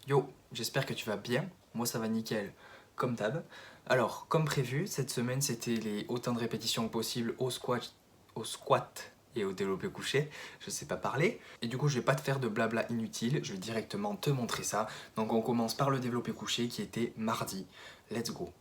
Yo, j'espère que tu vas bien, moi ça va nickel, comme d'hab. Alors, comme prévu, cette semaine c'était les autant de répétitions possible au squat et au développé couché, je sais pas parler. Et du coup je vais pas te faire de blabla inutile, je vais directement te montrer ça. Donc on commence par le développé couché qui était mardi. Let's go.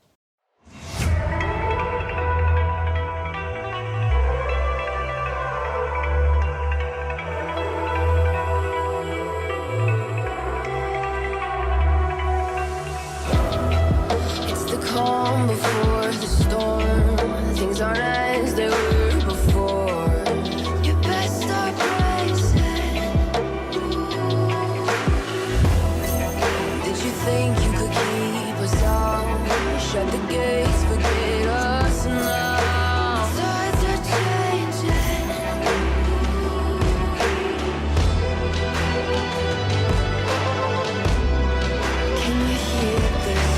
Calm before the storm. Things aren't as they were before. You best start bracing. Did you think you could keep us out? Shut the gates, forget us now. Tides are changing. Can you hear this?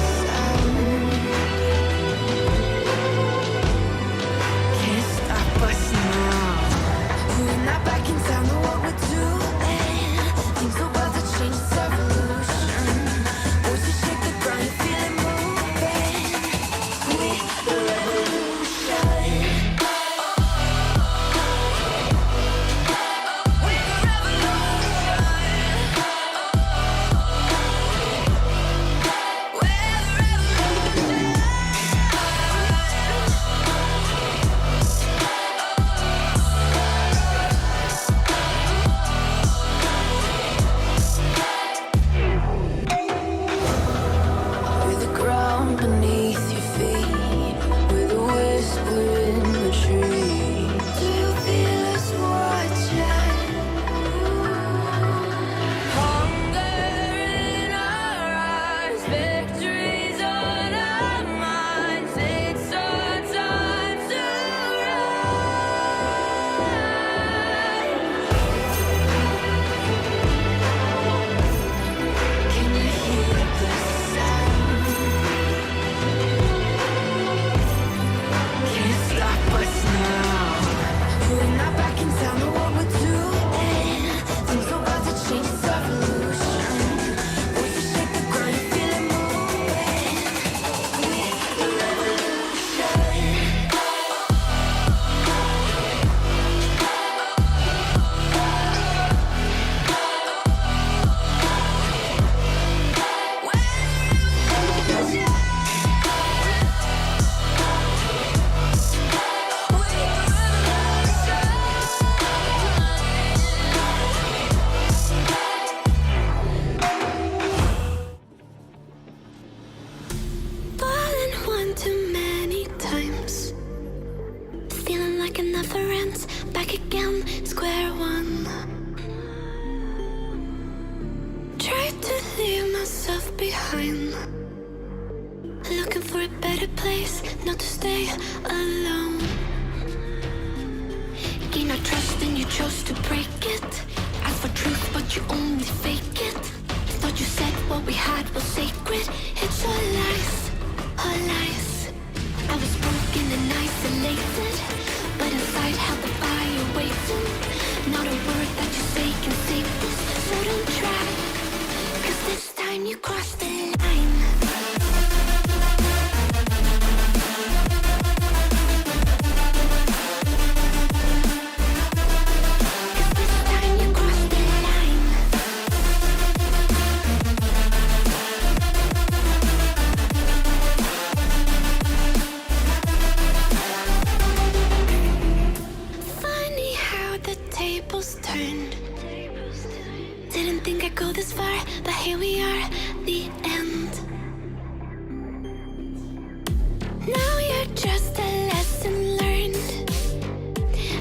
Too many times, feeling like it never ends. Back again, square one. Tried to leave myself behind, looking for a better place, not to stay alone. Gain our trust and you chose to break it. Ask for truth but you only fake it. Thought you said what we had was sacred. It's all lies, all lies. I was broken and isolated, but inside held the fire waiting. Not a word that you say can save this, so don't try, 'cause this time you crossed the line. Turned. Didn't think I'd go this far, but here we are, the end. Now you're just a lesson learned,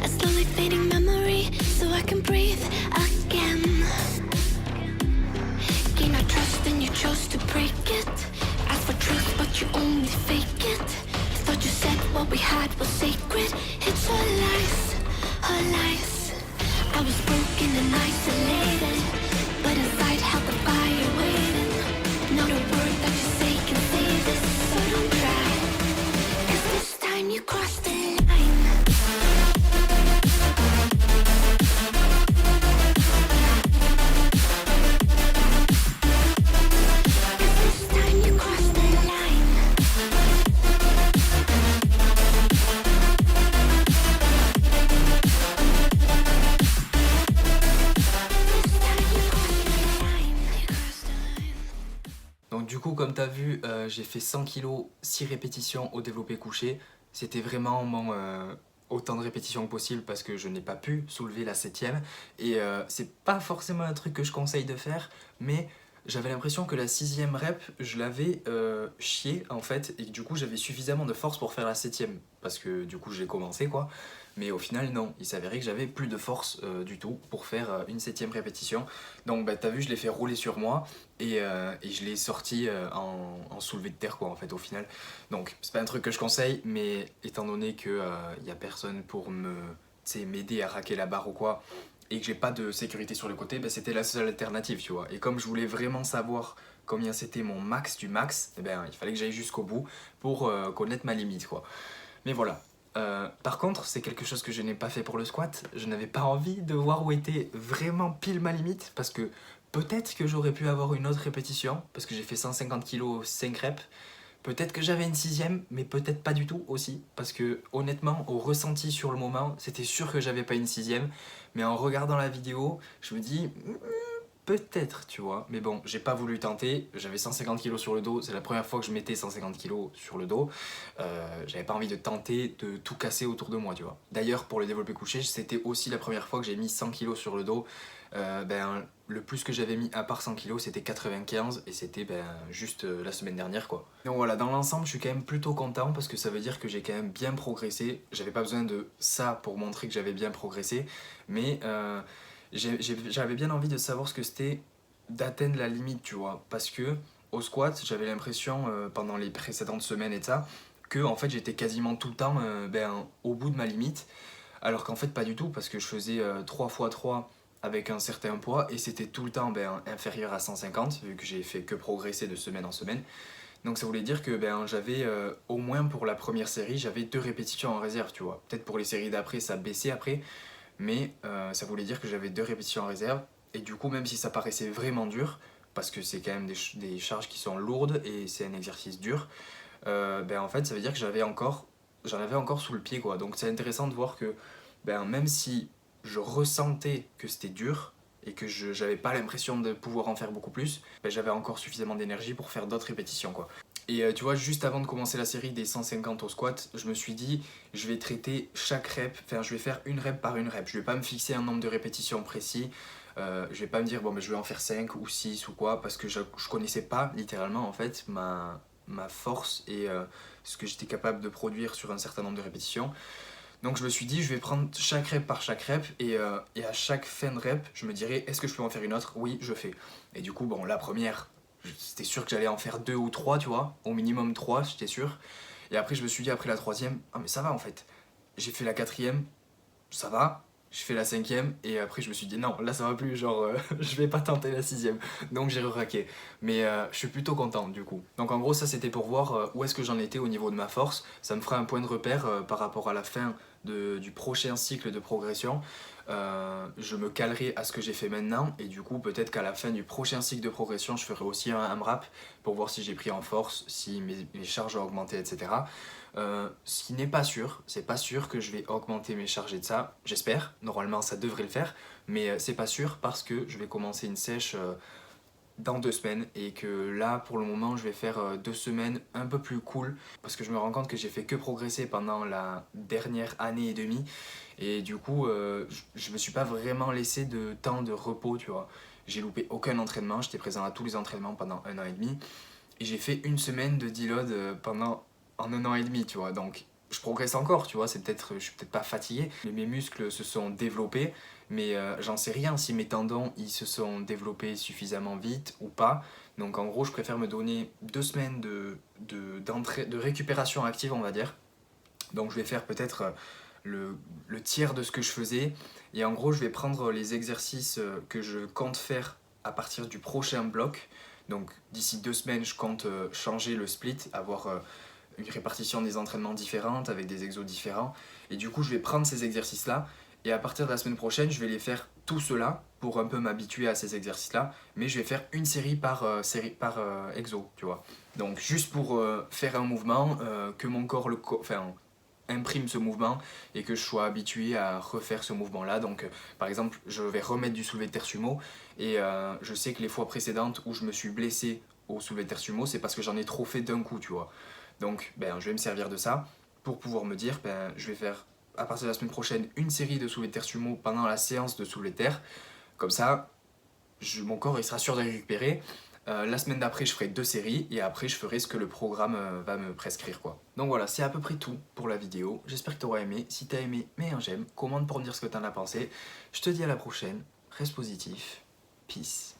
a slowly fading memory, so I can breathe again. Gain our trust and you chose to break it. Ask for truth but you only fake it. Thought you said what we had was sacred. It's all lies, all lies. I was broken and isolated, but inside held the fire waiting. Not a Du coup, comme tu as vu, j'ai fait 100 kg, 6 répétitions au développé couché. C'était vraiment mon autant de répétitions que possible parce que je n'ai pas pu soulever la septième. Et c'est pas forcément un truc que je conseille de faire, mais j'avais l'impression que la sixième rep, je l'avais chié en fait, et que du coup j'avais suffisamment de force pour faire la septième. Parce que du coup j'ai commencé quoi. Mais au final, non, il s'avérait que j'avais plus de force du tout pour faire une septième répétition. Donc bah, t'as vu, je l'ai fait rouler sur moi et je l'ai sorti en soulevé de terre quoi en fait au final. Donc c'est pas un truc que je conseille, mais étant donné que y a personne pour me m'aider à raquer la barre ou quoi, et que j'ai pas de sécurité sur le côté, bah, c'était la seule alternative, tu vois. Et comme je voulais vraiment savoir combien c'était mon max du max, eh ben, il fallait que j'aille jusqu'au bout pour connaître ma limite quoi. Mais voilà. Par contre, c'est quelque chose que je n'ai pas fait pour le squat. Je n'avais pas envie de voir où était vraiment pile ma limite parce que peut-être que j'aurais pu avoir une autre répétition parce que j'ai fait 150 kg 5 reps. Peut-être que j'avais une sixième, mais peut-être pas du tout aussi parce que honnêtement, au ressenti sur le moment, c'était sûr que j'avais pas une sixième. Mais en regardant la vidéo, je me dis peut-être, tu vois. Mais bon, j'ai pas voulu tenter. J'avais 150 kg sur le dos. C'est la première fois que je mettais 150 kg sur le dos. J'avais pas envie de tenter de tout casser autour de moi, tu vois. D'ailleurs, pour le développé couché, c'était aussi la première fois que j'ai mis 100 kg sur le dos. Le plus que j'avais mis à part 100 kg, c'était 95 et c'était juste la semaine dernière, quoi. Donc voilà, dans l'ensemble, je suis quand même plutôt content parce que ça veut dire que j'ai quand même bien progressé. J'avais pas besoin de ça pour montrer que j'avais bien progressé, mais j'avais bien envie de savoir ce que c'était d'atteindre la limite, tu vois. Parce que au squat, j'avais l'impression pendant les précédentes semaines et ça, que en fait j'étais quasiment tout le temps au bout de ma limite. Alors qu'en fait pas du tout, parce que je faisais 3 x 3 avec un certain poids et c'était tout le temps inférieur à 150, vu que j'ai fait que progresser de semaine en semaine. Donc ça voulait dire que j'avais au moins pour la première série, j'avais 2 répétitions en réserve, tu vois. Peut-être pour les séries d'après, ça baissait après, mais ça voulait dire que j'avais 2 répétitions en réserve. Et du coup, même si ça paraissait vraiment dur, parce que c'est quand même des charges qui sont lourdes et c'est un exercice dur, en fait, ça veut dire que j'en avais encore sous le pied, quoi. Donc c'est intéressant de voir que même si je ressentais que c'était dur et que je j'avais pas l'impression de pouvoir en faire beaucoup plus, j'avais encore suffisamment d'énergie pour faire d'autres répétitions, quoi. Et tu vois, juste avant de commencer la série des 150 au squat, je me suis dit, je vais traiter chaque rep, enfin je vais faire une rep par une rep. Je vais pas me fixer un nombre de répétitions précis. Je vais pas me dire, bon, mais je vais en faire 5 ou 6 ou quoi, parce que je connaissais pas littéralement en fait ma force et ce que j'étais capable de produire sur un certain nombre de répétitions. Donc je me suis dit, je vais prendre chaque rep par chaque rep et à chaque fin de rep, je me dirais, est-ce que je peux en faire une autre? Oui, je fais. Et du coup, bon, la première, c'était sûr que j'allais en faire 2 ou 3, tu vois, au minimum 3, j'étais sûr. Et après, je me suis dit, après la troisième, ah mais ça va en fait. J'ai fait la quatrième, ça va. Je fais la cinquième et après je me suis dit non, là ça va plus, genre je vais pas tenter la sixième. Donc j'ai re-raqué. Mais je suis plutôt content du coup. Donc en gros ça c'était pour voir où est-ce que j'en étais au niveau de ma force. Ça me fera un point de repère par rapport à la fin du prochain cycle de progression. Je me calerai à ce que j'ai fait maintenant et du coup peut-être qu'à la fin du prochain cycle de progression je ferai aussi un AMRAP pour voir si j'ai pris en force, si mes charges ont augmenté, etc. Ce qui n'est pas sûr, c'est pas sûr que je vais augmenter mes charges et de ça, j'espère, normalement ça devrait le faire, mais c'est pas sûr parce que je vais commencer une sèche dans 2 semaines et que là pour le moment je vais faire 2 semaines un peu plus cool parce que je me rends compte que j'ai fait que progresser pendant la dernière année et demie et du coup je me suis pas vraiment laissé de temps de repos, tu vois. J'ai loupé aucun entraînement, j'étais présent à tous les entraînements pendant 1 an et demi et j'ai fait une semaine de deload pendant en 1 an et demi, tu vois. Donc je progresse encore, tu vois, je suis peut-être pas fatigué, mais mes muscles se sont développés, mais j'en sais rien si mes tendons ils se sont développés suffisamment vite ou pas. Donc en gros, je préfère me donner 2 semaines de récupération active, on va dire. Donc je vais faire peut-être le tiers de ce que je faisais. Et en gros, je vais prendre les exercices que je compte faire à partir du prochain bloc. Donc d'ici 2 semaines, je compte changer le split, avoir une répartition des entraînements différente avec des exos différents. Et du coup, je vais prendre ces exercices-là et à partir de la semaine prochaine, je vais les faire tout cela pour un peu m'habituer à ces exercices-là. Mais je vais faire une série par exo, tu vois. Donc juste pour faire un mouvement, que mon corps imprime ce mouvement et que je sois habitué à refaire ce mouvement-là. Donc par exemple, je vais remettre du soulevé de terre sumo et je sais que les fois précédentes où je me suis blessé au soulevé de terre sumo, c'est parce que j'en ai trop fait d'un coup, tu vois. Donc je vais me servir de ça pour pouvoir me dire, je vais faire à partir de la semaine prochaine une série de soulevé de terre sumo pendant la séance de soulevé de terre. Comme ça, mon corps il sera sûr de récupérer. La semaine d'après, je ferai 2 séries et après, je ferai ce que le programme va me prescrire, quoi. Donc voilà, c'est à peu près tout pour la vidéo. J'espère que tu auras aimé. Si tu as aimé, mets un j'aime, commente pour me dire ce que tu en as pensé. Je te dis à la prochaine. Reste positif. Peace.